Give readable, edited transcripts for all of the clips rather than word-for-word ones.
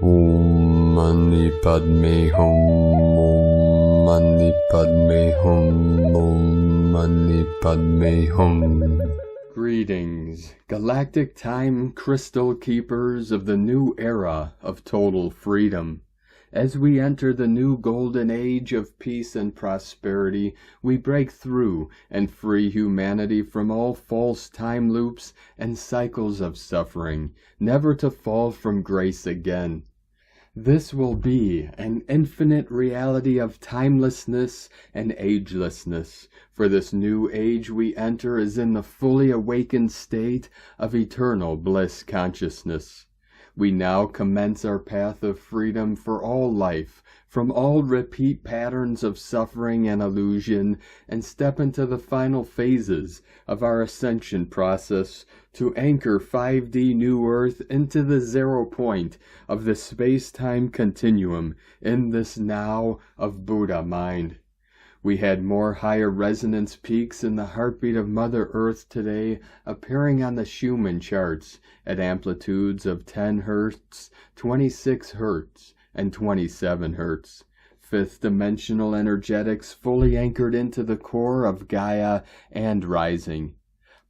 Om Mani Padme Hum. Om Mani Padme Hum. Om Mani Padme Hum. Greetings, galactic time crystal keepers of the new era of total freedom. As we enter the new golden age of peace and prosperity, we break through and free humanity from all false time loops and cycles of suffering, never to fall from grace again. This will be an infinite reality of timelessness and agelessness, for this new age we enter is in the fully awakened state of eternal bliss consciousness. We now commence our path of freedom for all life, from all repeat patterns of suffering and illusion, and step into the final phases of our ascension process to anchor 5D New Earth into the 0 point of the space-time continuum in this now of Buddha mind. We had more higher resonance peaks in the heartbeat of Mother Earth today, appearing on the Schumann charts at amplitudes of 10 Hz, 26 Hz, and 27 Hz. Fifth dimensional energetics fully anchored into the core of Gaia and rising.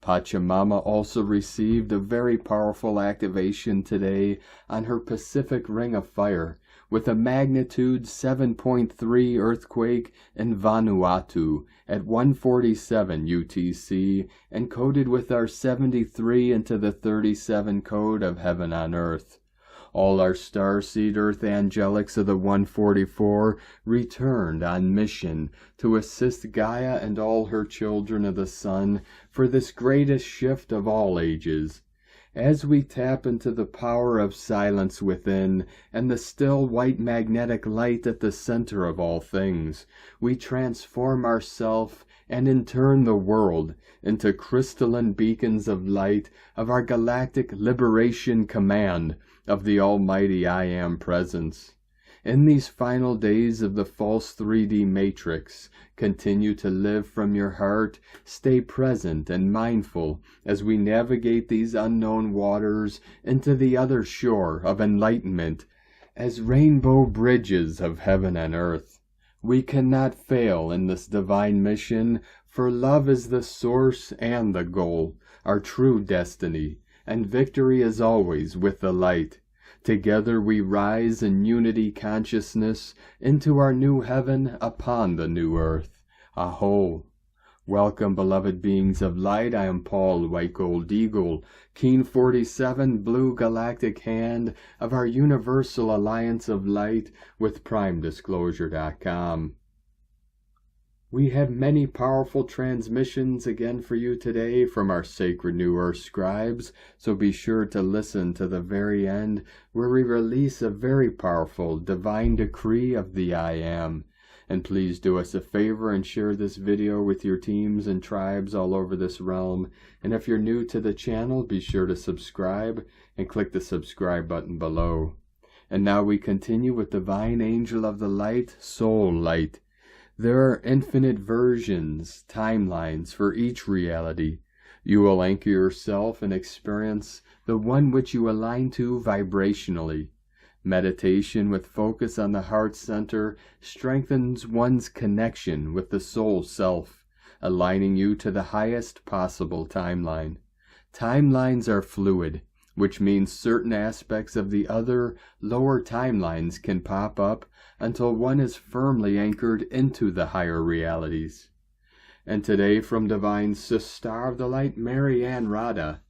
Pachamama also received a very powerful activation today on her Pacific Ring of Fire, with a magnitude 7.3 earthquake in Vanuatu at 1:47 UTC, encoded with our 73 into the 37 code of Heaven on Earth. All our starseed earth angelics of the 144 returned on mission to assist Gaia and all her children of the sun for this greatest shift of all ages. As we tap into the power of silence within and the still white magnetic light at the center of all things, we transform ourselves and in turn the world into crystalline beacons of light of our galactic liberation command of the almighty I Am presence. In these final days of the false 3D matrix, continue to live from your heart, stay present and mindful as we navigate these unknown waters into the other shore of enlightenment as rainbow bridges of heaven and earth. We cannot fail in this divine mission, for love is the source and the goal, our true destiny, and victory is always with the light. Together we rise in unity consciousness into our new heaven upon the new earth. A'ho. Welcome, beloved beings of light. I am Paul, White Gold Eagle, Keen 47, Blue Galactic Hand of our Universal Alliance of Light with PrimeDisclosure.com. We have many powerful transmissions again for you today from our sacred New Earth scribes, so be sure to listen to the very end where we release a very powerful divine decree of the I Am. And please do us a favor and share this video with your teams and tribes all over this realm. And if you're new to the channel, be sure to subscribe and click the subscribe button below. And now we continue with Divine Angel of the Light, Soul Light. There are infinite versions, timelines for each reality. You will anchor yourself and experience the one which you align to vibrationally. Meditation with focus on the heart center strengthens one's connection with the soul self, aligning you to the highest possible timeline. Timelines are fluid, which means certain aspects of the other, lower timelines can pop up until one is firmly anchored into the higher realities. And today from Divine Sister of the Light, Mary Ann Rada.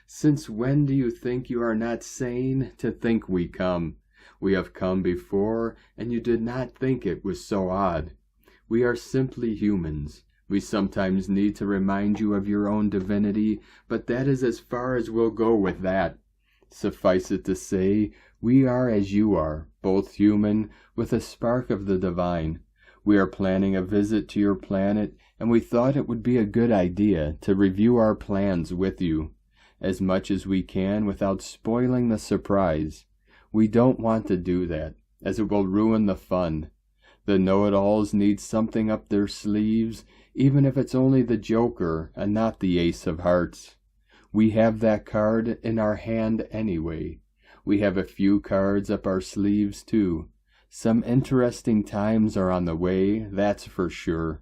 Since when do you think you are not sane to think we come? We have come before, and you did not think it was so odd. We are simply humans. We sometimes need to remind you of your own divinity, but that is as far as we'll go with that. Suffice it to say, we are as you are, both human, with a spark of the divine. We are planning a visit to your planet, and we thought it would be a good idea to review our plans with you, as much as we can without spoiling the surprise. We don't want to do that, as it will ruin the fun. The know-it-alls need something up their sleeves, even if it's only the Joker and not the Ace of Hearts. We have that card in our hand anyway. We have a few cards up our sleeves too. Some interesting times are on the way, that's for sure.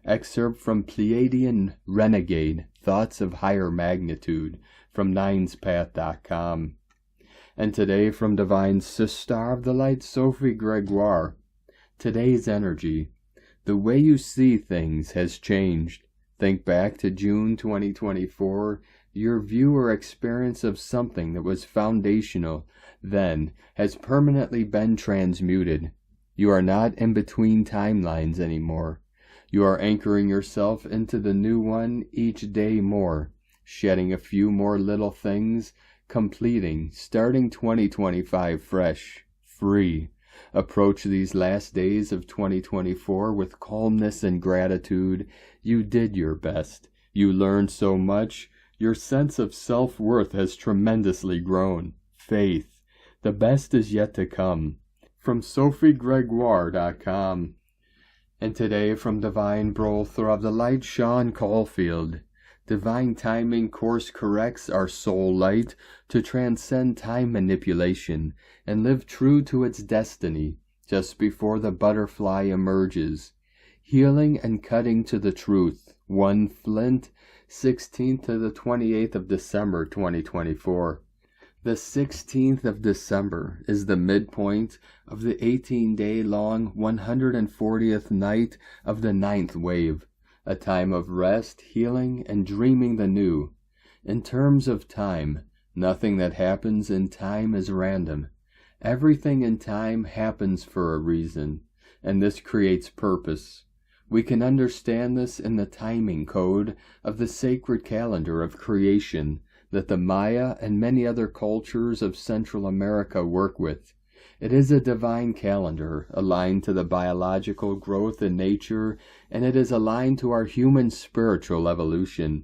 Excerpt from Pleiadian Renegade, Thoughts of Higher Magnitude, from ninespath.com. And today from Divine Sister of the Light, Sophie Gregoire. Today's energy. The way you see things has changed. Think back to June 2024. Your view or experience of something that was foundational then has permanently been transmuted. You are not in between timelines anymore. You are anchoring yourself into the new one each day more, shedding a few more little things, completing, starting 2025 fresh, free. Approach these last days of 2024 with calmness and gratitude. You did your best. You learned so much. Your sense of self-worth has tremendously grown. Faith. The best is yet to come. From sophiegregoire.com. And today from Divine Brother of the Light, Sean Caulfield. Divine timing course corrects our soul light to transcend time manipulation and live true to its destiny just before the butterfly emerges. Healing and cutting to the truth. 1 Flint, 16th to the 28th of December 2024. The 16th of December is the midpoint of the 18-day-long 140th night of the 9th wave, a time of rest, healing, and dreaming the new. In terms of time, nothing that happens in time is random. Everything in time happens for a reason, and this creates purpose. We can understand this in the timing code of the sacred calendar of creation that the Maya and many other cultures of Central America work with. It is a divine calendar aligned to the biological growth in nature, and it is aligned to our human spiritual evolution.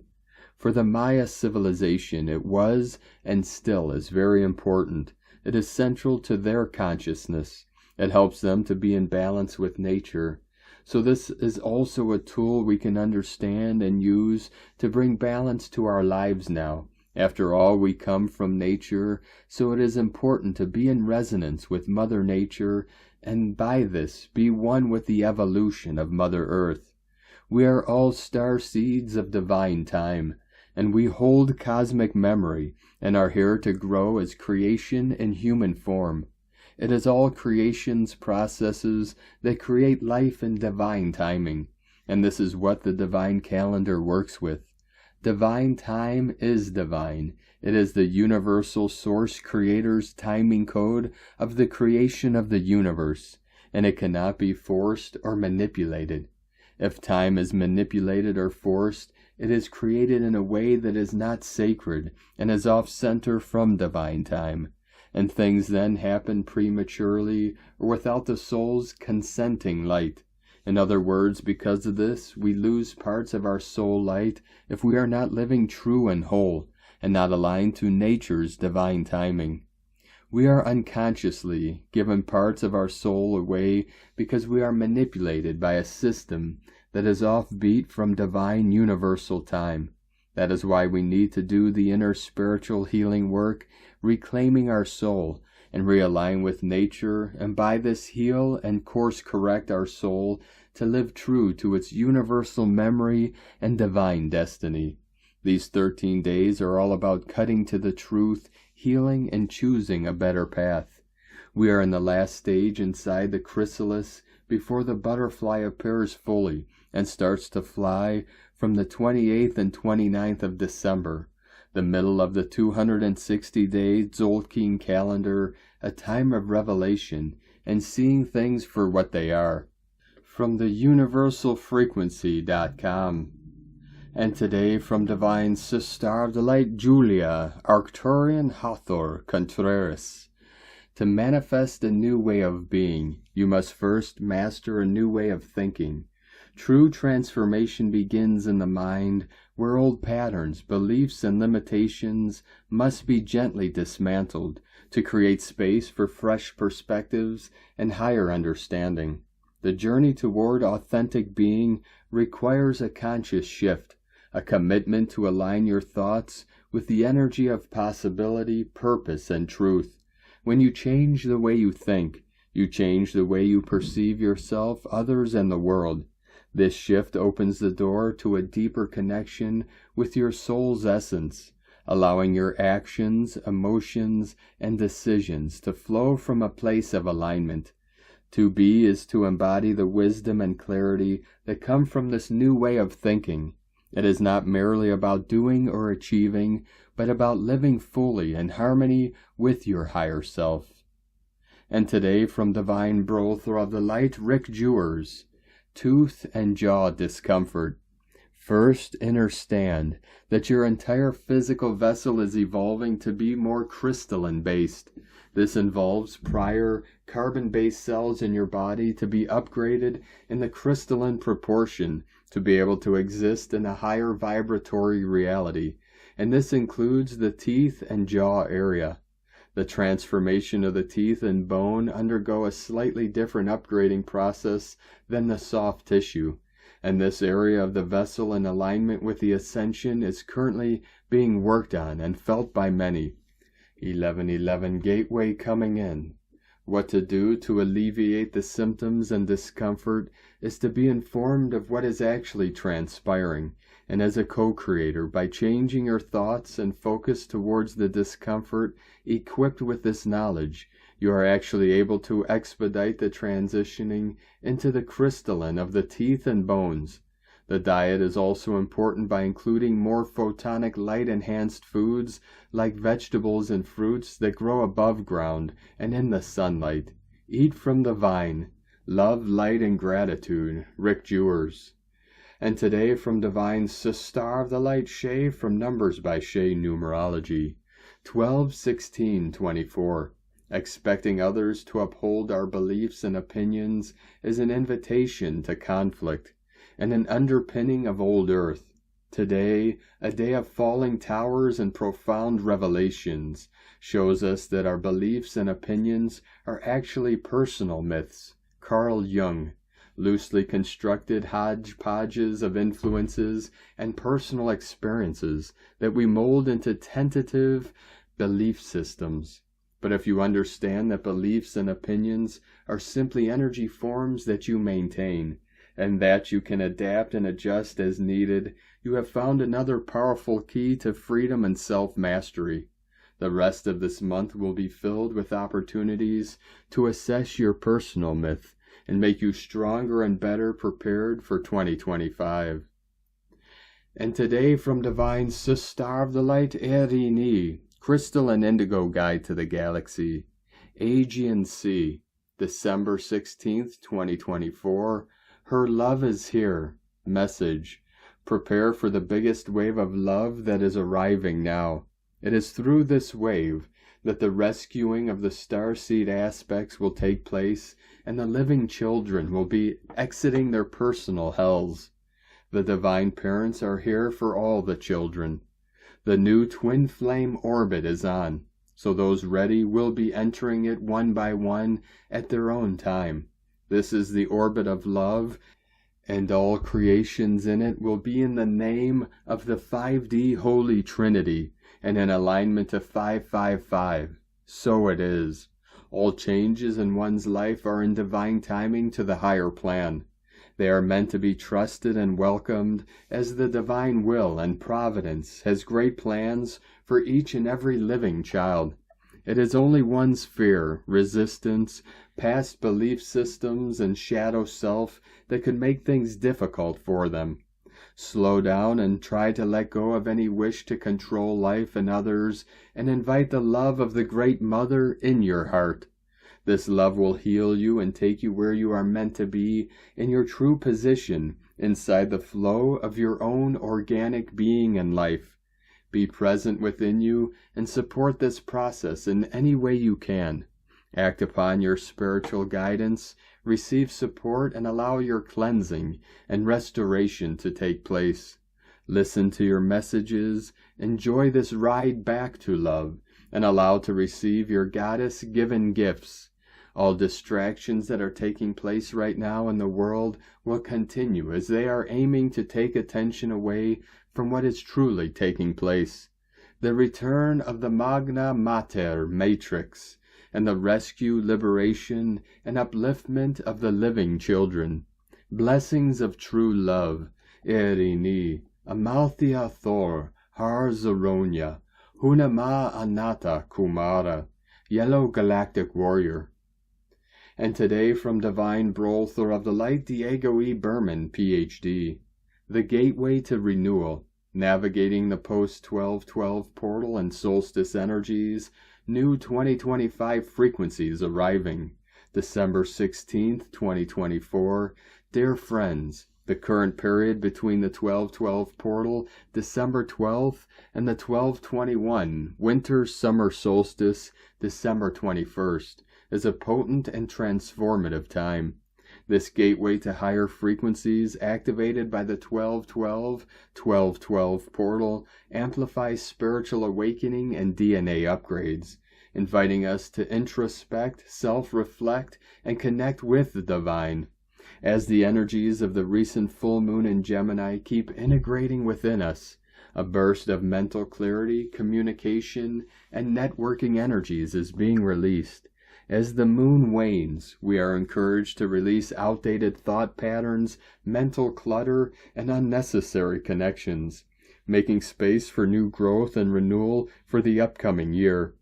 For the Maya civilization, it was and still is very important. It is central to their consciousness. It helps them to be in balance with nature. So this is also a tool we can understand and use to bring balance to our lives now. After all, we come from nature, so it is important to be in resonance with Mother Nature, and by this be one with the evolution of Mother Earth. We are all star seeds of divine time, and we hold cosmic memory, and are here to grow as creation in human form. It is all creation's processes that create life in divine timing, and this is what the divine calendar works with. Divine time is divine. It is the universal source creator's timing code of the creation of the universe, and it cannot be forced or manipulated. If time is manipulated or forced, it is created in a way that is not sacred and is off-center from divine time, and things then happen prematurely or without the soul's consenting light. In other words, because of this, we lose parts of our soul light if we are not living true and whole, and not aligned to nature's divine timing. We are unconsciously given parts of our soul away because we are manipulated by a system that is offbeat from divine universal time. That is why we need to do the inner spiritual healing work, reclaiming our soul, and realign with nature, and by this heal and course correct our soul to live true to its universal memory and divine destiny. These 13 days are all about cutting to the truth, healing, and choosing a better path. We are in the last stage inside the chrysalis before the butterfly appears fully and starts to fly from the 28th and 29th of December, the middle of the 260-day Tzolk'in calendar, a time of revelation and seeing things for what they are. From the universalfrequency.com. And today from Divine Sister of the Light, Julia, Arcturian Hathor Contreras. To manifest a new way of being, you must first master a new way of thinking. True transformation begins in the mind, where old patterns, beliefs, and limitations must be gently dismantled to create space for fresh perspectives and higher understanding. The journey toward authentic being requires a conscious shift, a commitment to align your thoughts with the energy of possibility, purpose, and truth. When you change the way you think, you change the way you perceive yourself, others, and the world. This shift opens the door to a deeper connection with your soul's essence, allowing your actions, emotions, and decisions to flow from a place of alignment. To be is to embody the wisdom and clarity that come from this new way of thinking. It is not merely about doing or achieving, but about living fully in harmony with your higher self. And today, from Divine Brother of the Light, Rick Jewers, tooth and jaw discomfort. First, understand that your entire physical vessel is evolving to be more crystalline-based. This involves prior carbon-based cells in your body to be upgraded in the crystalline proportion to be able to exist in a higher vibratory reality, and this includes the teeth and jaw area. The transformation of the teeth and bone undergo a slightly different upgrading process than the soft tissue, and this area of the vessel in alignment with the Ascension is currently being worked on and felt by many. 1111 Gateway coming in. What to do to alleviate the symptoms and discomfort is to be informed of what is actually transpiring, and as a co-creator, by changing your thoughts and focus towards the discomfort, equipped with this knowledge, you are actually able to expedite the transitioning into the crystalline of the teeth and bones. The diet is also important by including more photonic light-enhanced foods like vegetables and fruits that grow above ground and in the sunlight. Eat from the vine. Love, light, and gratitude. Rick Jewers. And today from Divine Sister of the Light Shay from Numbers by Shay Numerology. 12-16-24. Expecting others to uphold our beliefs and opinions is an invitation to conflict and an underpinning of old earth. Today, a day of falling towers and profound revelations, shows us that our beliefs and opinions are actually personal myths. Carl Jung, loosely constructed hodgepodges of influences and personal experiences that we mold into tentative belief systems. But if you understand that beliefs and opinions are simply energy forms that you maintain, and that you can adapt and adjust as needed, you have found another powerful key to freedom and self-mastery. The rest of this month will be filled with opportunities to assess your personal myth and make you stronger and better prepared for 2025. And today from Divine Sister of the Light, Erini, Crystal and Indigo Guide to the Galaxy, Aegean Sea, December 16th, 2024, Her love is here. Message. Prepare for the biggest wave of love that is arriving now. It is through this wave that the rescuing of the starseed aspects will take place and the living children will be exiting their personal hells. The divine parents are here for all the children. The new twin flame orbit is on, so those ready will be entering it one by one at their own time. This is the orbit of love, and all creations in it will be in the name of the 5D Holy Trinity, and in alignment to 555. So it is. All changes in one's life are in divine timing to the higher plan. They are meant to be trusted and welcomed, as the divine will and providence has great plans for each and every living child. It is only one's fear, resistance, past belief systems, and shadow self that could make things difficult for them. Slow down and try to let go of any wish to control life and others, and invite the love of the Great Mother in your heart. This love will heal you and take you where you are meant to be in your true position inside the flow of your own organic being and life. Be present within you and support this process in any way you can. Act upon your spiritual guidance, receive support, and allow your cleansing and restoration to take place. Listen to your messages, enjoy this ride back to love, and allow to receive your goddess-given gifts. All distractions that are taking place right now in the world will continue as they are aiming to take attention away from what is truly taking place. The return of the Magna Mater Matrix and the rescue, liberation, and upliftment of the living children. Blessings of true love, Erini, Amalthea Thor, Har Zoronia, Hunama Anata Kumara, Yellow Galactic Warrior. And today from Divine Brother of the Light, Diego E. Berman, Ph.D., the Gateway to Renewal, navigating the post-1212 portal and solstice energies, new 2025 frequencies arriving. December 16th, 2024. Dear friends, the current period between the 1212 portal, December 12th, and the 1221 winter-summer solstice, December 21st, is a potent and transformative time. This gateway to higher frequencies activated by the 1212 portal amplifies spiritual awakening and DNA upgrades, inviting us to introspect, self-reflect, and connect with the divine. As the energies of the recent full moon in Gemini keep integrating within us, a burst of mental clarity, communication, and networking energies is being released. As the moon wanes, we are encouraged to release outdated thought patterns, mental clutter, and unnecessary connections, making space for new growth and renewal for the upcoming year.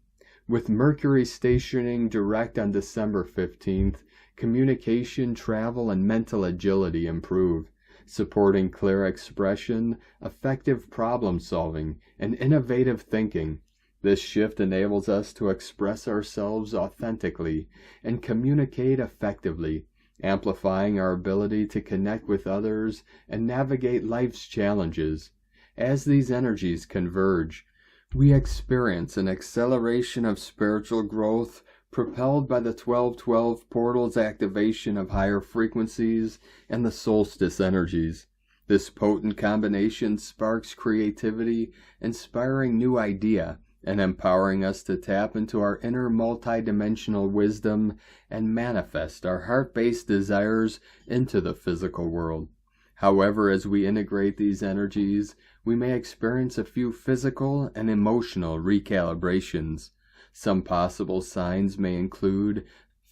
With Mercury stationing direct on December 15th, communication, travel, and mental agility improve, supporting clear expression, effective problem-solving, and innovative thinking. This shift enables us to express ourselves authentically and communicate effectively, amplifying our ability to connect with others and navigate life's challenges. As these energies converge, we experience an acceleration of spiritual growth propelled by the 1212 portal's activation of higher frequencies and the solstice energies. This potent combination sparks creativity, inspiring new idea, and empowering us to tap into our inner multidimensional wisdom and manifest our heart-based desires into the physical world. However, as we integrate these energies, we may experience a few physical and emotional recalibrations. Some possible signs may include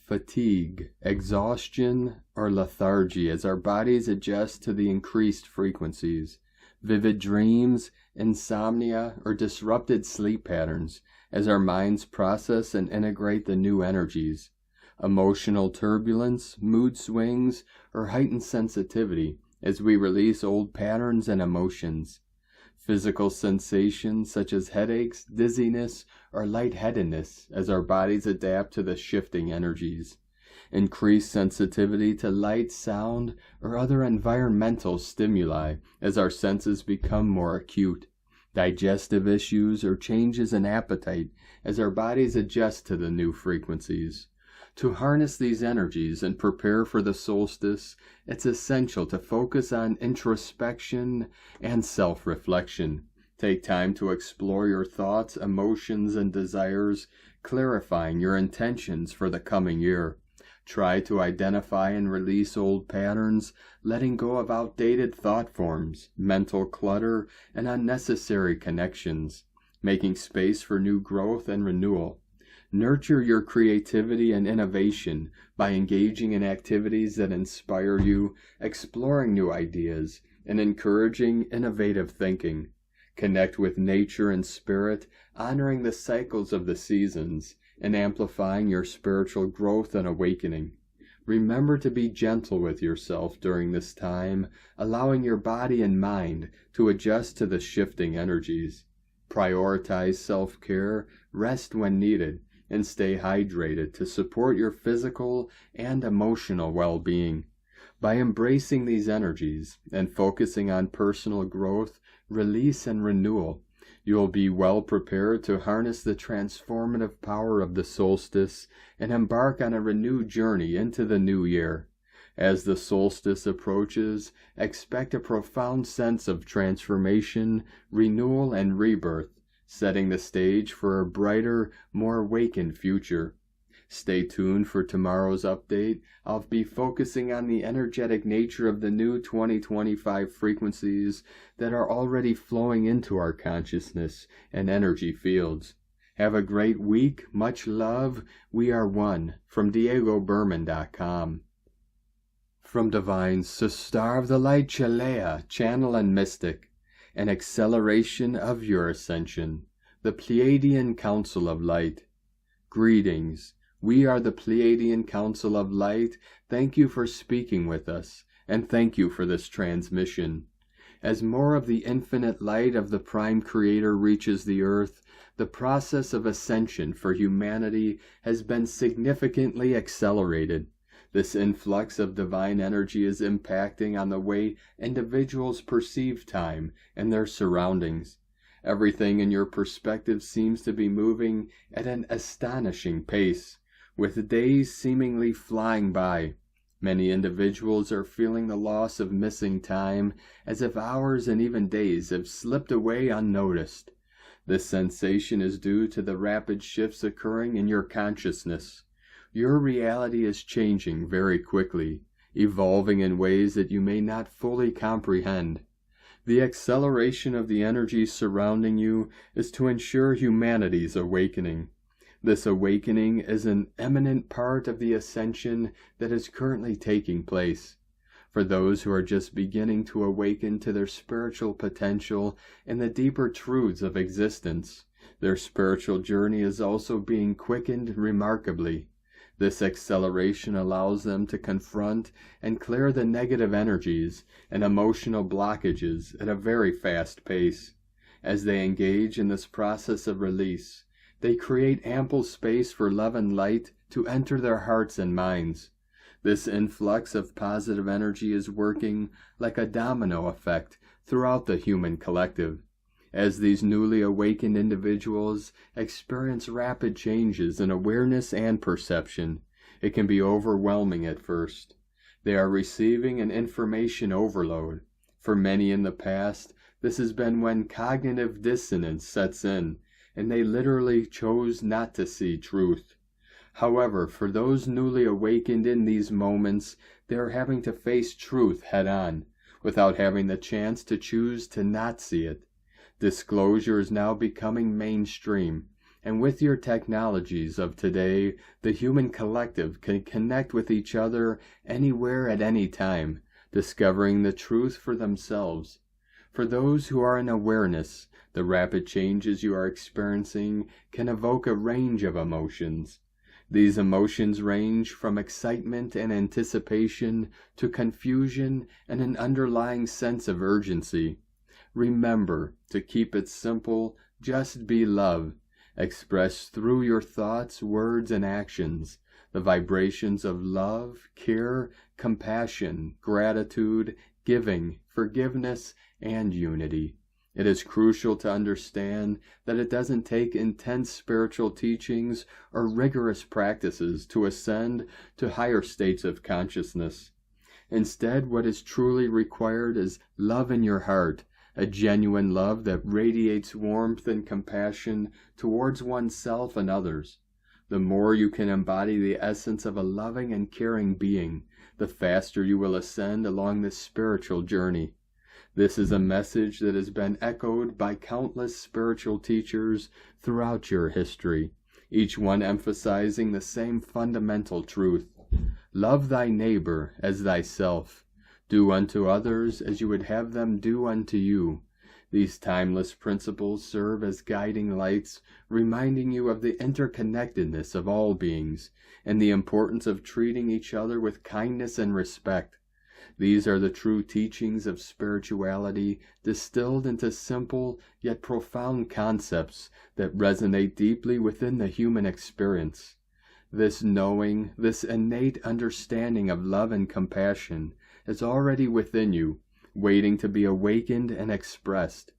fatigue, exhaustion, or lethargy as our bodies adjust to the increased frequencies, vivid dreams, insomnia, or disrupted sleep patterns as our minds process and integrate the new energies, emotional turbulence, mood swings, or heightened sensitivity as we release old patterns and emotions, physical sensations such as headaches, dizziness, or lightheadedness as our bodies adapt to the shifting energies, increased sensitivity to light, sound, or other environmental stimuli as our senses become more acute, digestive issues or changes in appetite as our bodies adjust to the new frequencies. To harness these energies and prepare for the solstice, it's essential to focus on introspection and self-reflection. Take time to explore your thoughts, emotions, and desires, clarifying your intentions for the coming year. Try to identify and release old patterns, letting go of outdated thought forms, mental clutter, and unnecessary connections, making space for new growth and renewal. Nurture your creativity and innovation by engaging in activities that inspire you, exploring new ideas, and encouraging innovative thinking. Connect with nature and spirit, honoring the cycles of the seasons, and amplifying your spiritual growth and awakening. Remember to be gentle with yourself during this time, allowing your body and mind to adjust to the shifting energies. Prioritize self-care, rest when needed, and stay hydrated to support your physical and emotional well-being. By embracing these energies and focusing on personal growth, release, and renewal, you will be well prepared to harness the transformative power of the solstice and embark on a renewed journey into the new year. As the solstice approaches, expect a profound sense of transformation, renewal, and rebirth, setting the stage for a brighter, more awakened future. Stay tuned for tomorrow's update. I'll be focusing on the energetic nature of the new 2025 frequencies that are already flowing into our consciousness and energy fields. Have a great week. Much love. We are one. From DiegoBerman.com. From Divine Sister of the Light, Keyallah, Channel and Mystic, an acceleration of your ascension, the Pleiadian Council of Light. Greetings. We are the Pleiadian Council of Light. Thank you for speaking with us, and thank you for this transmission. As more of the infinite light of the Prime Creator reaches the Earth, the process of ascension for humanity has been significantly accelerated. This influx of divine energy is impacting on the way individuals perceive time and their surroundings. Everything in your perspective seems to be moving at an astonishing pace, with days seemingly flying by. Many individuals are feeling the loss of missing time, as if hours and even days have slipped away unnoticed. This sensation is due to the rapid shifts occurring in your consciousness. Your reality is changing very quickly, evolving in ways that you may not fully comprehend. The acceleration of the energy surrounding you is to ensure humanity's awakening. This awakening is an eminent part of the ascension that is currently taking place. For those who are just beginning to awaken to their spiritual potential and the deeper truths of existence, their spiritual journey is also being quickened remarkably. This acceleration allows them to confront and clear the negative energies and emotional blockages at a very fast pace. As they engage in this process of release, they create ample space for love and light to enter their hearts and minds. This influx of positive energy is working like a domino effect throughout the human collective. As these newly awakened individuals experience rapid changes in awareness and perception, it can be overwhelming at first. They are receiving an information overload. For many in the past, this has been when cognitive dissonance sets in, and they literally chose not to see truth. However, for those newly awakened in these moments, they are having to face truth head-on, without having the chance to choose to not see it. Disclosure is now becoming mainstream, and with your technologies of today, the human collective can connect with each other anywhere at any time, discovering the truth for themselves. For those who are in awareness, the rapid changes you are experiencing can evoke a range of emotions. These emotions range from excitement and anticipation to confusion and an underlying sense of urgency. Remember to keep it simple, just be love. Express through your thoughts, words, and actions the vibrations of love, care, compassion, gratitude, giving, forgiveness, and unity. It is crucial to understand that it doesn't take intense spiritual teachings or rigorous practices to ascend to higher states of consciousness. Instead, what is truly required is love in your heart, a genuine love that radiates warmth and compassion towards oneself and others. The more you can embody the essence of a loving and caring being, the faster you will ascend along this spiritual journey. This is a message that has been echoed by countless spiritual teachers throughout your history, each one emphasizing the same fundamental truth. Love thy neighbor as thyself. Do unto others as you would have them do unto you. These timeless principles serve as guiding lights, reminding you of the interconnectedness of all beings and the importance of treating each other with kindness and respect. These are the true teachings of spirituality, distilled into simple yet profound concepts that resonate deeply within the human experience. This knowing, this innate understanding of love and compassion is already within you, waiting to be awakened and expressed.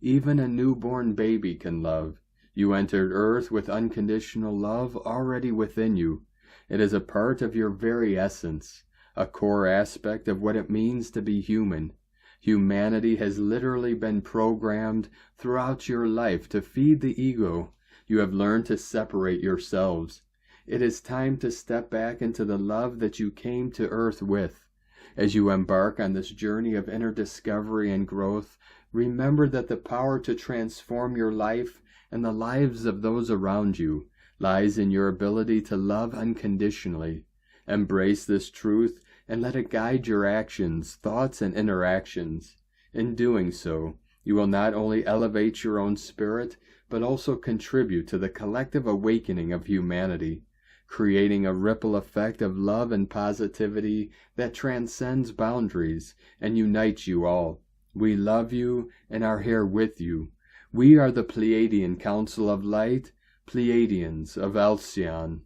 Even a newborn baby can love. You entered Earth with unconditional love already within you. It is a part of your very essence, a core aspect of what it means to be human. Humanity has literally been programmed throughout your life to feed the ego. You have learned to separate yourselves. It is time to step back into the love that you came to Earth with. As you embark on this journey of inner discovery and growth, remember that the power to transform your life and the lives of those around you lies in your ability to love unconditionally. Embrace this truth and let it guide your actions, thoughts, and interactions. In doing so, you will not only elevate your own spirit, but also contribute to the collective awakening of humanity, creating a ripple effect of love and positivity that transcends boundaries and unites you all. We love you and are here with you. We are the Pleiadian Council of Light, Pleiadians of Alcyon,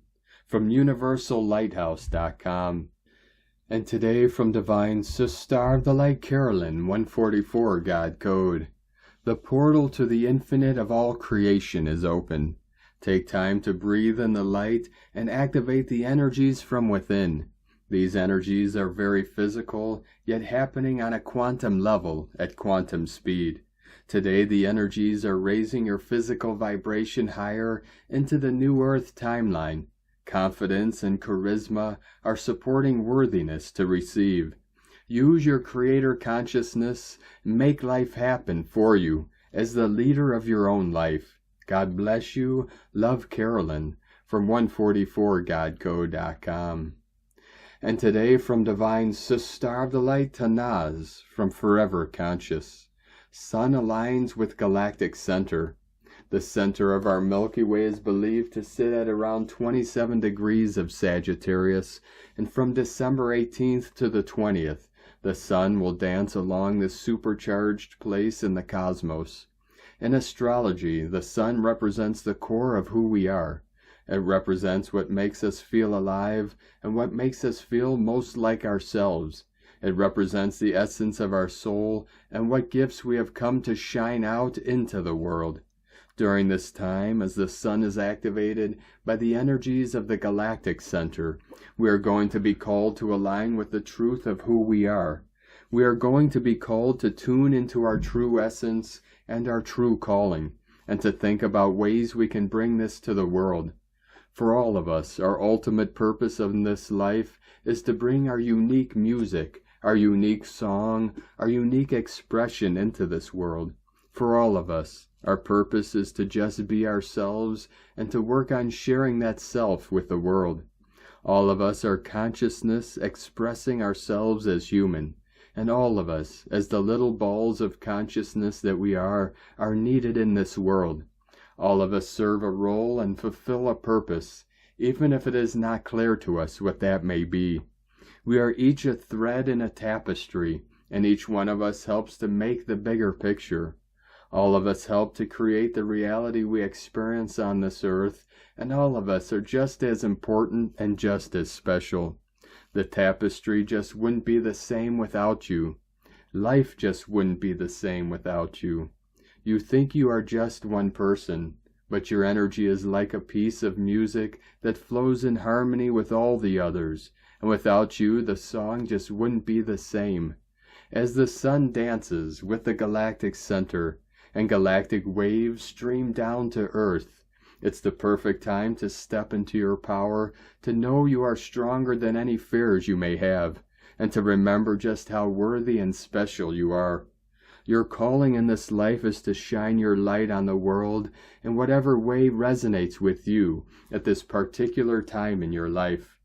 from universallighthouse.com. And today from Divine Star of the Light Carolyn 144 God Code. The portal to the infinite of all creation is open. Take time to breathe in the light and activate the energies from within. These energies are very physical, yet happening on a quantum level at quantum speed. Today the energies are raising your physical vibration higher into the new Earth timeline. Confidence and charisma are supporting worthiness to receive. Use your creator consciousness and make life happen for you as the leader of your own life. God bless you. Love, Carolyn, from 144godcode.com. And today from Divine Star of the Light Tanaz, from Forever Conscious. Sun aligns with galactic center. The center of our Milky Way is believed to sit at around 27 degrees of Sagittarius, and from December 18th to the 20th, the sun will dance along this supercharged place in the cosmos. In astrology, the sun represents the core of who we are. It represents what makes us feel alive and what makes us feel most like ourselves. It represents the essence of our soul and what gifts we have come to shine out into the world. During this time, as the sun is activated by the energies of the galactic center, we are going to be called to align with the truth of who we are. We are going to be called to tune into our true essence and our true calling, and to think about ways we can bring this to the world. For all of us, our ultimate purpose in this life is to bring our unique music, our unique song, our unique expression into this world. For all of us, our purpose is to just be ourselves and to work on sharing that self with the world. All of us are consciousness expressing ourselves as human, and all of us, as the little balls of consciousness that we are needed in this world. All of us serve a role and fulfill a purpose, even if it is not clear to us what that may be. We are each a thread in a tapestry, and each one of us helps to make the bigger picture. All of us help to create the reality we experience on this earth, and all of us are just as important and just as special. The tapestry just wouldn't be the same without you. Life just wouldn't be the same without you. You think you are just one person, but your energy is like a piece of music that flows in harmony with all the others, and without you the song just wouldn't be the same. As the sun dances with the galactic center, and galactic waves stream down to Earth, it's the perfect time to step into your power, to know you are stronger than any fears you may have, and to remember just how worthy and special you are. Your calling in this life is to shine your light on the world in whatever way resonates with you at this particular time in your life.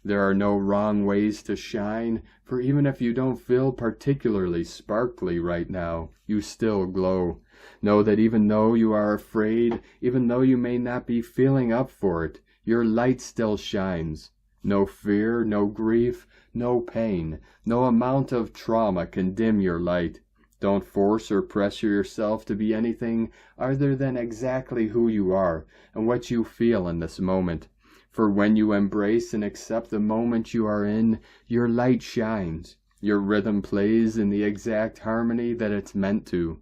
There are no wrong ways to shine, for even if you don't feel particularly sparkly right now, you still glow. Know that even though you are afraid, even though you may not be feeling up for it, your light still shines. No fear, no grief, no pain, no amount of trauma can dim your light. Don't force or pressure yourself to be anything other than exactly who you are and what you feel in this moment. For when you embrace and accept the moment you are in, your light shines. Your rhythm plays in the exact harmony that it's meant to.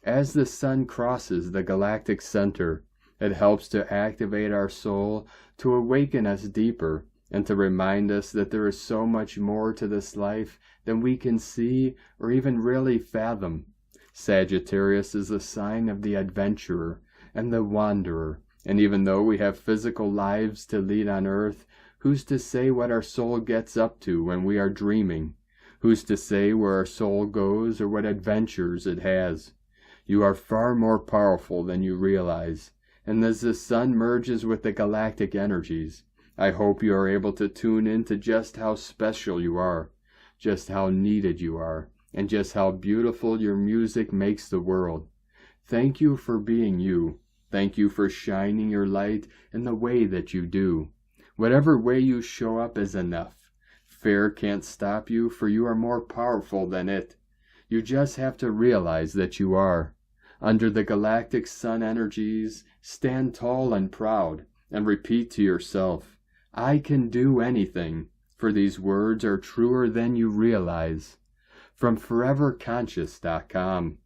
As the sun crosses the galactic center, it helps to activate our soul, to awaken us deeper, and to remind us that there is so much more to this life than we can see or even really fathom. Sagittarius is the sign of the adventurer and the wanderer, and even though we have physical lives to lead on earth, who's to say what our soul gets up to when we are dreaming? Who's to say where our soul goes or what adventures it has? You are far more powerful than you realize, and as the sun merges with the galactic energies, I hope you are able to tune into just how special you are, just how needed you are, and just how beautiful your music makes the world. Thank you for being you. Thank you for shining your light in the way that you do. Whatever way you show up is enough. Fear can't stop you, for you are more powerful than it. You just have to realize that you are. Under the galactic sun energies, stand tall and proud, and repeat to yourself, I can do anything, for these words are truer than you realize. From foreverconscious.com.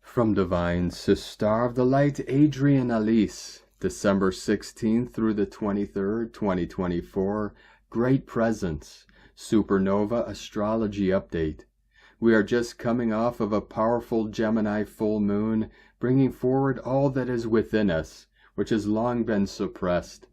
From Divine Sister of the Light, Adrian Elise, December 16th through the 23rd, 2024, Great Presence, Supernova Astrology Update. We are just coming off of a powerful Gemini full moon, bringing forward all that is within us, which has long been suppressed.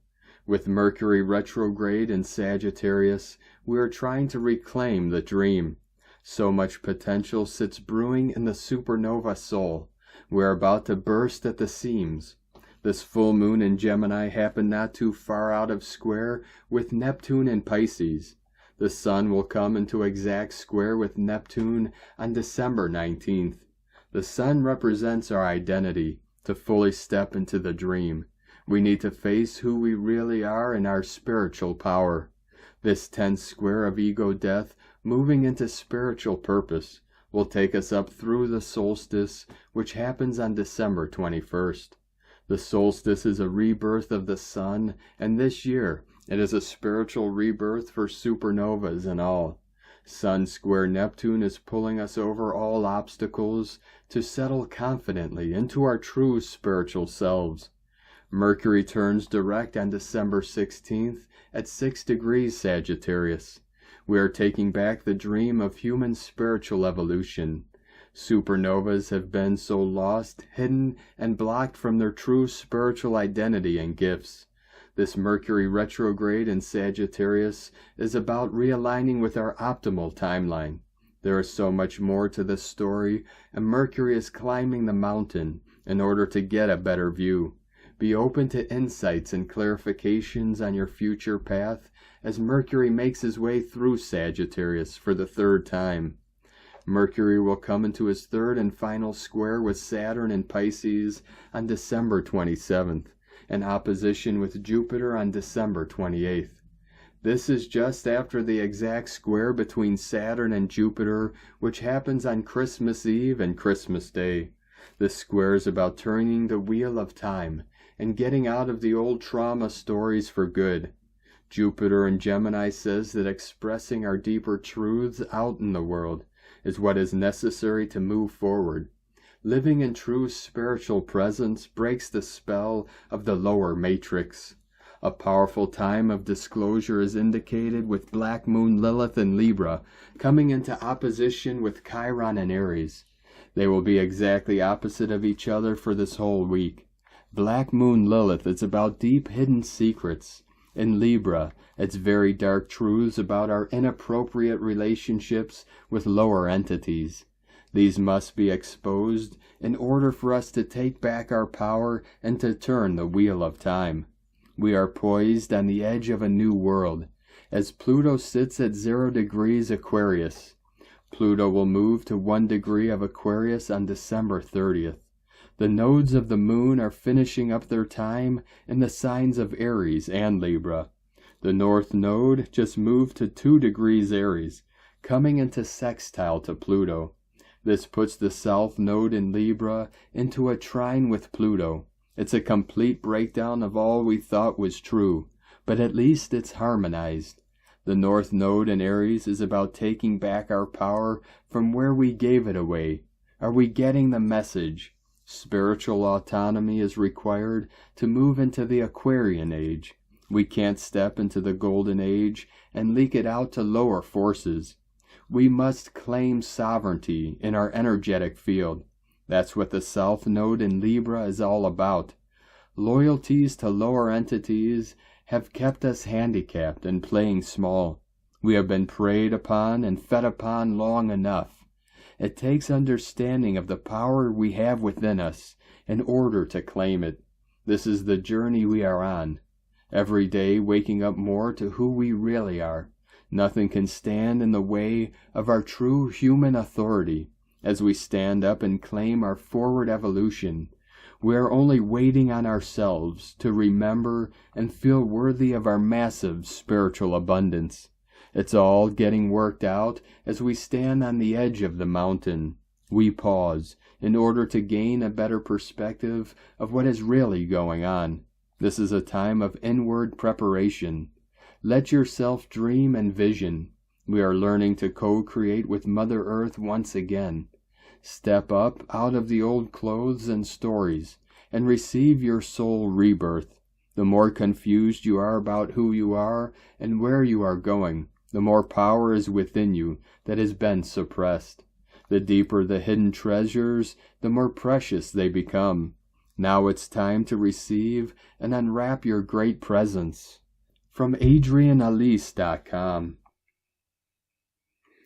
With Mercury retrograde in Sagittarius, we are trying to reclaim the dream. So much potential sits brewing in the supernova soul. We are about to burst at the seams. This full moon in Gemini happened not too far out of square with Neptune in Pisces. The Sun will come into exact square with Neptune on December 19th. The Sun represents our identity. To fully step into the dream, we need to face who we really are and our spiritual power. This 10th square of ego death, moving into spiritual purpose, will take us up through the solstice, which happens on December 21st. The solstice is a rebirth of the sun, and this year it is a spiritual rebirth for supernovas and all. Sun square Neptune is pulling us over all obstacles to settle confidently into our true spiritual selves. Mercury turns direct on December 16th at 6 degrees Sagittarius. We are taking back the dream of human spiritual evolution. Supernovas have been so lost, hidden, and blocked from their true spiritual identity and gifts. This Mercury retrograde in Sagittarius is about realigning with our optimal timeline. There is so much more to this story, and Mercury is climbing the mountain in order to get a better view. Be open to insights and clarifications on your future path as Mercury makes his way through Sagittarius for the 3rd time. Mercury will come into his 3rd and final square with Saturn in Pisces on December 27th, in opposition with Jupiter on December 28th. This is just after the exact square between Saturn and Jupiter, which happens on Christmas Eve and Christmas Day. This square is about turning the wheel of time and getting out of the old trauma stories for good. Jupiter in Gemini says that expressing our deeper truths out in the world is what is necessary to move forward. Living in true spiritual presence breaks the spell of the lower matrix. A powerful time of disclosure is indicated with Black Moon Lilith in Libra coming into opposition with Chiron in Aries. They will be exactly opposite of each other for this whole week. Black Moon Lilith is about deep hidden secrets. In Libra, it's very dark truths about our inappropriate relationships with lower entities. These must be exposed in order for us to take back our power and to turn the wheel of time. We are poised on the edge of a new world, as Pluto sits at 0 degrees Aquarius. Pluto will move to 1 degree of Aquarius on December 30th. The nodes of the moon are finishing up their time in the signs of Aries and Libra. The north node just moved to 2 degrees Aries, coming into sextile to Pluto. This puts the south node in Libra into a trine with Pluto. It's a complete breakdown of all we thought was true, but at least it's harmonized. The north node in Aries is about taking back our power from where we gave it away. Are we getting the message? Spiritual autonomy is required to move into the Aquarian age. We can't step into the Golden Age and leak it out to lower forces. We must claim sovereignty in our energetic field. That's what the South Node in Libra is all about. Loyalties to lower entities have kept us handicapped and playing small. We have been preyed upon and fed upon long enough. It takes understanding of the power we have within us in order to claim it. This is the journey we are on. Every day waking up more to who we really are. Nothing can stand in the way of our true human authority as we stand up and claim our forward evolution. We are only waiting on ourselves to remember and feel worthy of our massive spiritual abundance. It's all getting worked out as we stand on the edge of the mountain. We pause in order to gain a better perspective of what is really going on. This is a time of inward preparation. Let yourself dream and vision. We are learning to co-create with Mother Earth once again. Step up out of the old clothes and stories and receive your soul rebirth. The more confused you are about who you are and where you are going, the more power is within you that has been suppressed. The deeper the hidden treasures, the more precious they become. Now it's time to receive and unwrap your great presence. From AdrianAlise.com.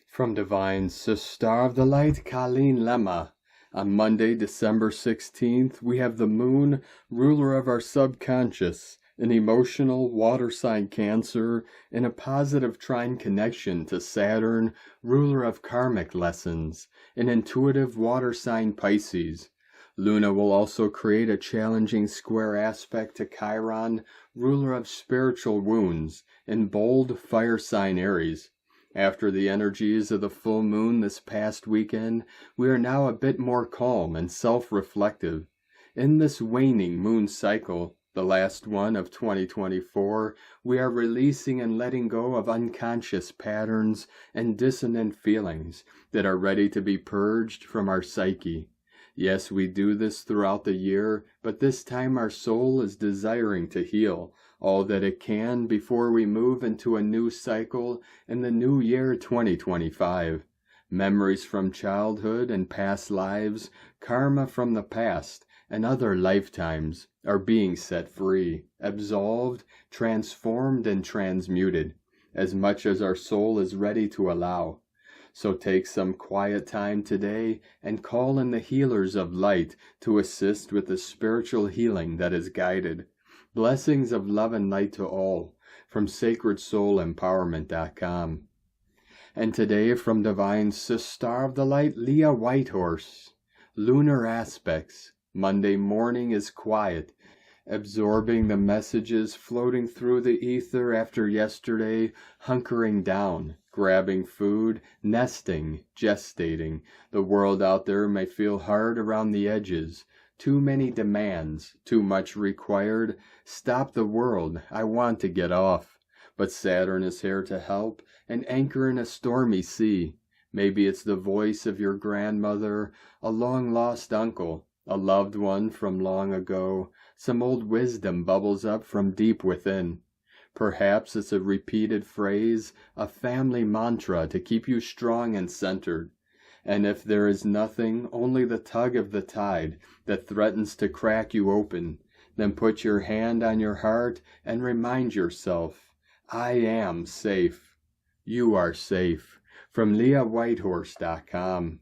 From Divine Sister of the Light, Colleen Lemma. On Monday, December 16th, we have the moon, ruler of our subconscious, an emotional water sign Cancer, in a positive trine connection to Saturn, ruler of karmic lessons, an intuitive water sign Pisces. Luna will also create a challenging square aspect to Chiron, ruler of spiritual wounds, in bold fire sign Aries. After the energies of the full moon this past weekend, we are now a bit more calm and self-reflective. In this waning moon cycle, the last one of 2024, we are releasing and letting go of unconscious patterns and dissonant feelings that are ready to be purged from our psyche. Yes, we do this throughout the year, but this time our soul is desiring to heal all that it can before we move into a new cycle in the new year 2025. Memories from childhood and past lives, karma from the past, and other lifetimes are being set free, absolved, transformed, and transmuted, as much as our soul is ready to allow. So take some quiet time today and call in the healers of light to assist with the spiritual healing that is guided. Blessings of love and light to all, from SacredSoulEmpowerment.com. And today from Divine Sister of the Light, Leah Whitehorse. Lunar aspects. Monday morning is quiet, absorbing the messages floating through the ether after yesterday, hunkering down, grabbing food, nesting, gestating. The world out there may feel hard around the edges. Too many demands, too much required. Stop the world, I want to get off. But Saturn is here to help and anchor in a stormy sea. Maybe it's the voice of your grandmother, a long-lost uncle, a loved one from long ago. Some old wisdom bubbles up from deep within. Perhaps it's a repeated phrase, a family mantra to keep you strong and centered. And if there is nothing, only the tug of the tide that threatens to crack you open, then put your hand on your heart and remind yourself, I am safe. You are safe. From LeahWhitehorse.com.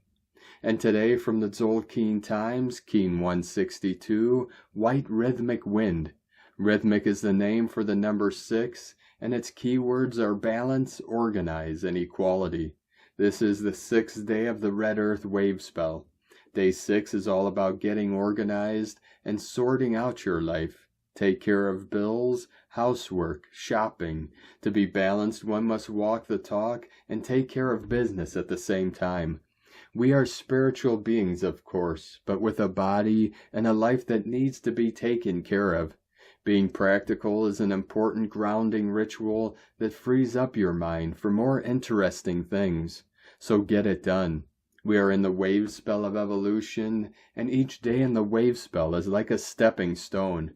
And today from the Tzolk'in Times, Keen 162, White Rhythmic Wind. Rhythmic is the name for the number 6, and its keywords are balance, organize, and equality. This is the 6th day of the Red Earth wave spell. Day 6 is all about getting organized and sorting out your life. Take care of bills, housework, shopping. To be balanced, one must walk the talk and take care of business at the same time. We are spiritual beings, of course, but with a body and a life that needs to be taken care of. Being practical is an important grounding ritual that frees up your mind for more interesting things. So get it done. We are in the wave spell of evolution, and each day in the wave spell is like a stepping stone.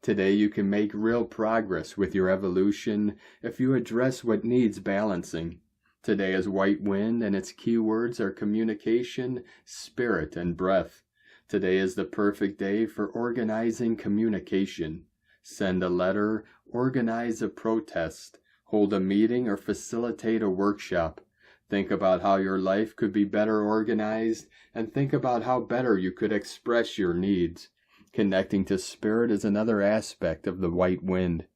Today you can make real progress with your evolution if you address what needs balancing. Today is white wind, and its keywords are communication, spirit, and breath. Today is the perfect day for organizing communication. Send a letter, organize a protest, hold a meeting, or facilitate a workshop. Think about how your life could be better organized, and think about how better you could express your needs. Connecting to spirit is another aspect of the white wind.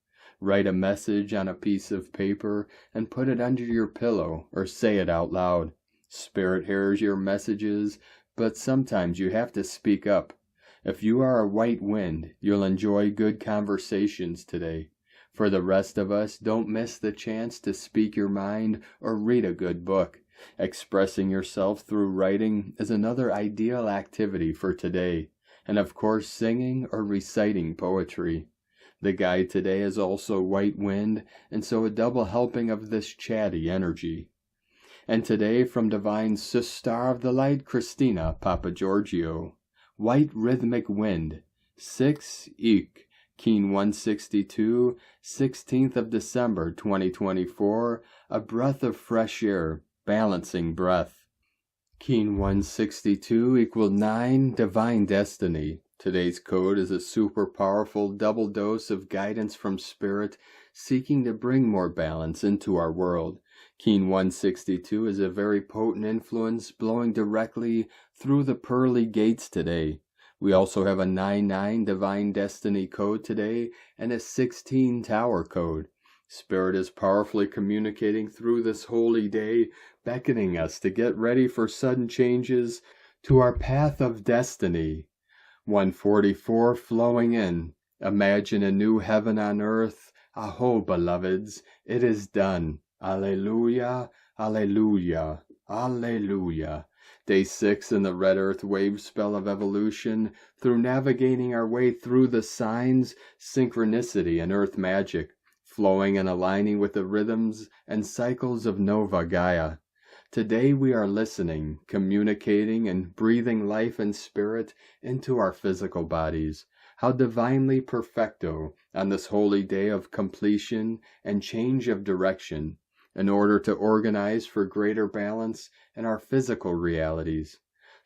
Write a message on a piece of paper and put it under your pillow or say it out loud. Spirit hears your messages, but sometimes you have to speak up. If you are a white wind, you'll enjoy good conversations today. For the rest of us, don't miss the chance to speak your mind or read a good book. Expressing yourself through writing is another ideal activity for today, and of course singing or reciting poetry. The guide today is also white wind, and so a double helping of this chatty energy. And today from Divine Sister of the Light, Christina Papa Giorgio, white rhythmic wind, 6 Eek, Keen 162, 16th of December 2024, a breath of fresh air, balancing breath. Keen 162 equal 9, Divine Destiny. Today's code is a super powerful double dose of guidance from Spirit, seeking to bring more balance into our world. Keen 162 is a very potent influence blowing directly through the pearly gates today. We also have a 9-9 Divine Destiny code today and a 16 Tower code. Spirit is powerfully communicating through this holy day, beckoning us to get ready for sudden changes to our path of destiny. 144 flowing in. Imagine a new heaven on earth. A'ho, beloveds, it is done. Alleluia, alleluia, alleluia. Day 6 in the red earth wave spell of evolution, through navigating our way through the signs, synchronicity, and earth magic, flowing and aligning with the rhythms and cycles of Nova Gaia. Today we are listening, communicating, and breathing life and spirit into our physical bodies. How divinely perfecto on this holy day of completion and change of direction, in order to organize for greater balance in our physical realities.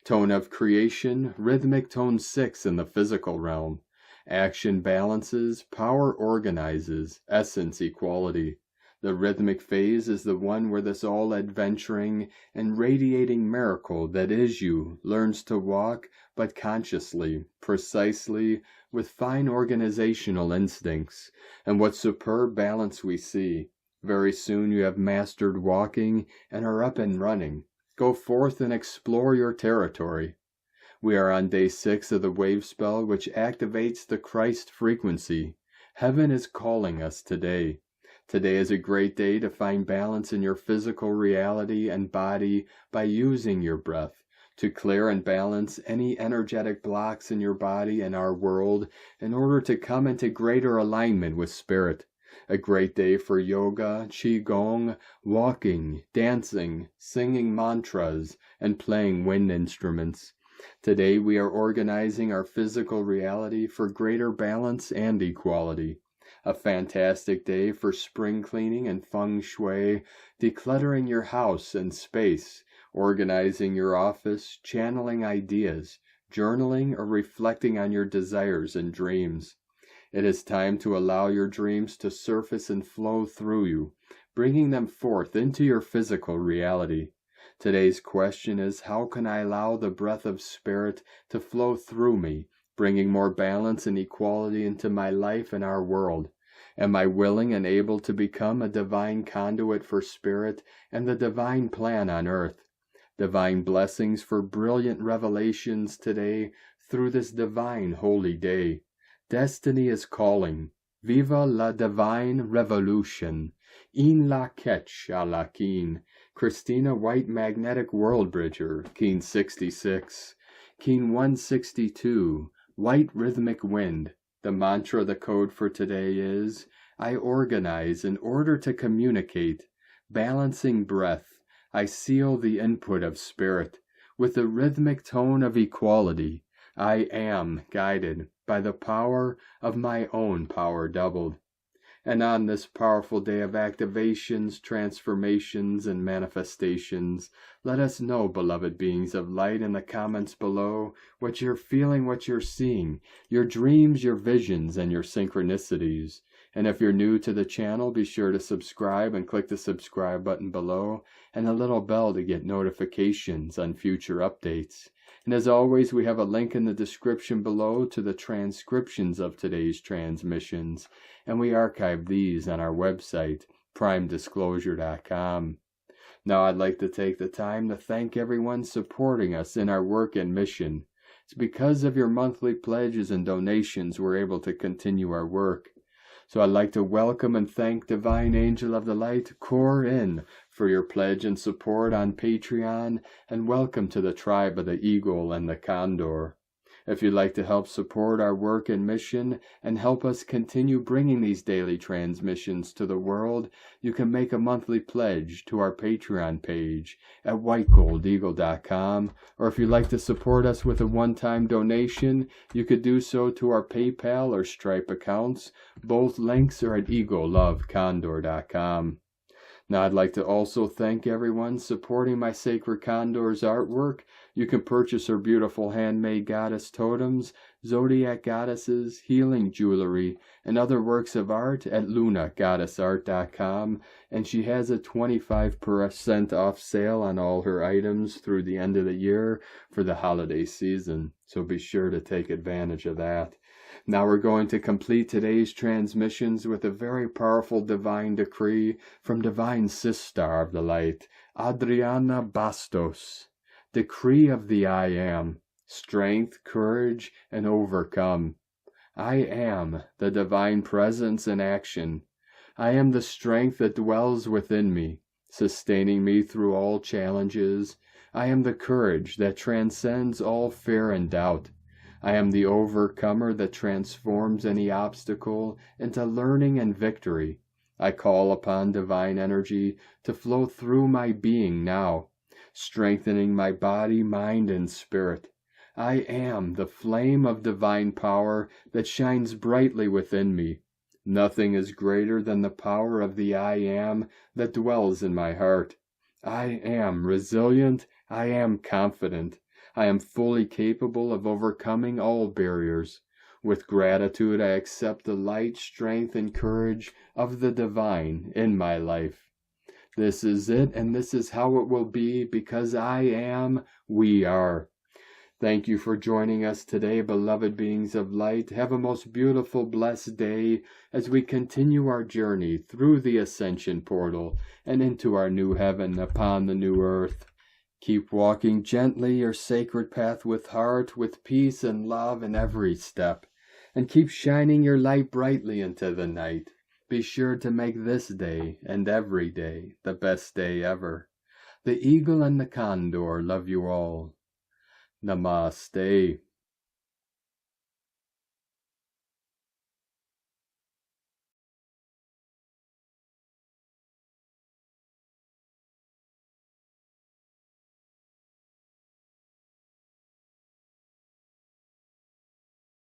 Tone of creation, rhythmic tone 6 in the physical realm. Action balances, power organizes, essence equality. The rhythmic phase is the one where this all adventuring and radiating miracle that is you learns to walk, but consciously, precisely, with fine organizational instincts. And what superb balance we see. Very soon you have mastered walking and are up and running. Go forth and explore your territory. We are on day 6 of the wave spell, which activates the Christ frequency. Heaven is calling us today. Today is a great day to find balance in your physical reality and body by using your breath to clear and balance any energetic blocks in your body and our world in order to come into greater alignment with spirit. A great day for yoga, qigong, walking, dancing, singing mantras, and playing wind instruments. Today we are organizing our physical reality for greater balance and equality. A fantastic day for spring cleaning and feng shui, decluttering your house and space, organizing your office, channeling ideas, journaling, or reflecting on your desires and dreams. It is time to allow your dreams to surface and flow through you, bringing them forth into your physical reality. Today's question is, how can I allow the breath of spirit to flow through me, bringing more balance and equality into my life and our world? Am I willing and able to become a divine conduit for spirit and the divine plan on earth? Divine blessings for brilliant revelations today through this divine holy day. Destiny is calling. Viva la divine revolution. In la ketch a la keen. Christina White Magnetic World Bridger, Keen 66. Keen 162, White Rhythmic Wind. The mantra, the code for today is, I organize in order to communicate. Balancing breath, I seal the input of spirit. With the rhythmic tone of equality, I am guided by the power of my own power doubled. And on this powerful day of activations, transformations, and manifestations, let us know, beloved beings of light, in the comments below, what you're feeling, what you're seeing, your dreams, your visions, and your synchronicities. And if you're new to the channel, be sure to subscribe and click the subscribe button below and the little bell to get notifications on future updates. And as always, we have a link in the description below to the transcriptions of today's transmissions, and we archive these on our website, primedisclosure.com. Now I'd like to take the time to thank everyone supporting us in our work and mission. It's because of your monthly pledges and donations we're able to continue our work. So I'd like to welcome and thank Divine Angel of the Light, Corinne, for your pledge and support on Patreon, and welcome to the tribe of the Eagle and the Condor. If you'd like to help support our work and mission and help us continue bringing these daily transmissions to the world, you can make a monthly pledge to our Patreon page at whitegoldeagle.com, or if you'd like to support us with a one-time donation, you could do so to our PayPal or Stripe accounts. Both links are at eaglelovecondor.com. Now I'd like to also thank everyone supporting my Sacred Condor's artwork. You can purchase her beautiful handmade goddess totems, zodiac goddesses, healing jewelry, and other works of art at lunagoddessart.com, and she has a 25% off sale on all her items through the end of the year for the holiday season, so be sure to take advantage of that. Now we're going to complete today's transmissions with a very powerful divine decree from Divine Sister of the Light, Adriana Bastos. Decree of the I Am, strength, courage, and overcome. I am the divine presence in action. I am the strength that dwells within me, sustaining me through all challenges. I am the courage that transcends all fear and doubt. I am the overcomer that transforms any obstacle into learning and victory. I call upon divine energy to flow through my being now, strengthening my body, mind, and spirit. I am the flame of divine power that shines brightly within me. Nothing is greater than the power of the I Am that dwells in my heart. I am resilient. I am confident. I am fully capable of overcoming all barriers. With gratitude, I accept the light, strength, and courage of the divine in my life. This is it, and this is how it will be, because I am, we are. Thank you for joining us today, beloved beings of light. Have a most beautiful, blessed day as we continue our journey through the Ascension portal and into our new heaven upon the new earth. Keep walking gently your sacred path with heart, with peace and love in every step, and keep shining your light brightly into the night. Be sure to make this day and every day the best day ever. The Eagle and the Condor love you all. Namaste.